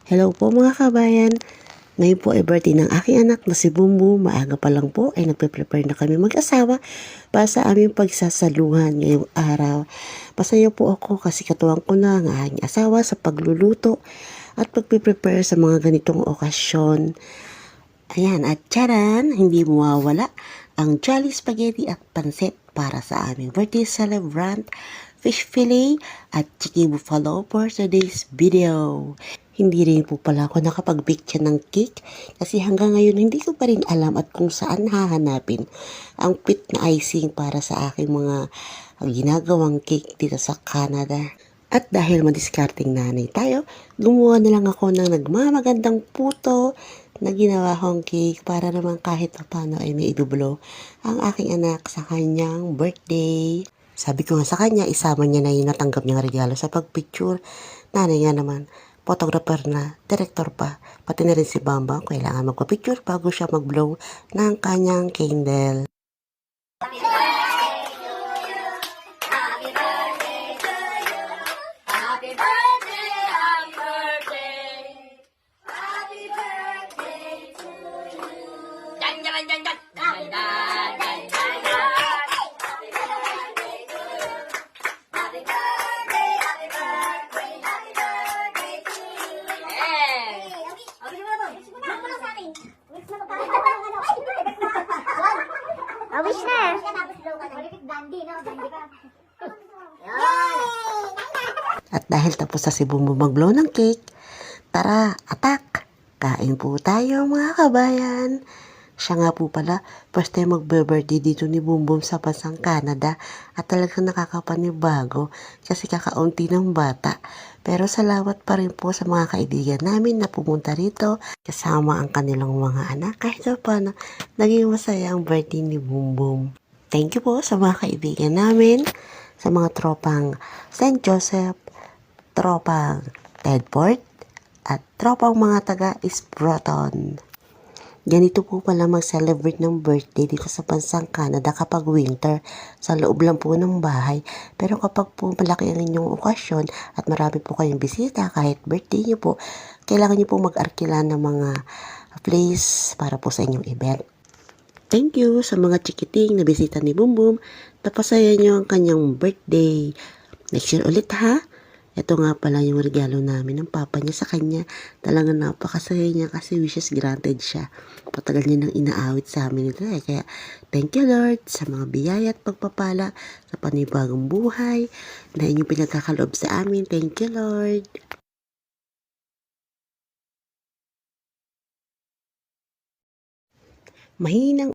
Hello po mga kabayan. Ngayon po ay birthday ng aking anak na si Bumbu. Maaga pa lang po ay nagpe-prepare na kami mag-asawa para sa aming pagsasaluhan ngayong araw. Masaya po ako kasi katuwang ko na ang aking asawa sa pagluluto at pagpe-prepare sa mga ganitong okasyon. Ayan, at charan, hindi mawawala ang Jolly Spaghetti at Pancit para sa aming birthday celebrant, fish fillet at chicken buffalo for today's video. Hindi rin po pala ako nakapag-bake ng cake kasi hanggang ngayon hindi ko pa rin alam at kung saan hahanapin ang pit na icing para sa aking mga ginagawang cake dito sa Canada. At dahil madiskarting nanay tayo, gumawa na lang ako ng nagmamagandang puto na ginawa kong cake para naman kahit paano ay may idublo ang aking anak sa kanyang birthday. Sabi ko nga sa kanya, isama niya na yung natanggap niyang regalo sa pagpicture. Nanay nga naman, photographer na, director pa, pati na rin si Bambang, kailangan magpa-picture bago siya mag-blow ng kanyang candle. Wish na. At dahil tapos na si Bumbu mag-blow ng cake, tara, attack! Kain po tayo mga kabayan. Siya nga po pala, first time mag-birthday dito ni Bumbum sa bansang Canada at talagang nakakapanibago kasi kakaunti ng bata. Pero salamat pa rin po sa mga kaibigan namin na pumunta rito kasama ang kanilang mga anak kahit na paano naging masaya ang birthday ni Bumbum. Thank you po sa mga kaibigan namin, sa mga tropang St. Joseph, tropang Tedford, at tropang mga taga Isbroton. Ganito po pala mag-celebrate ng birthday dito sa bansang Canada kapag winter. Sa loob lang po ng bahay. Pero kapag po malaki ang inyong okasyon at marami po kayong bisita kahit birthday niyo po, kailangan niyo po mag-arkila ng mga place para po sa inyong event. Thank you sa mga chikiting na bisita ni Bumbum. Napasaya niyo ang kanyang birthday. Next year ulit ha. Ito nga pala yung regalo namin ng papa niya sa kanya. Talagang napakasaya niya kasi wishes granted siya. Patagal niya nang inaawit sa amin ito eh. Kaya thank you Lord sa mga biyaya at pagpapala sa panibagong buhay na inyong pinagkakaloob sa amin. Thank you Lord. Mahinang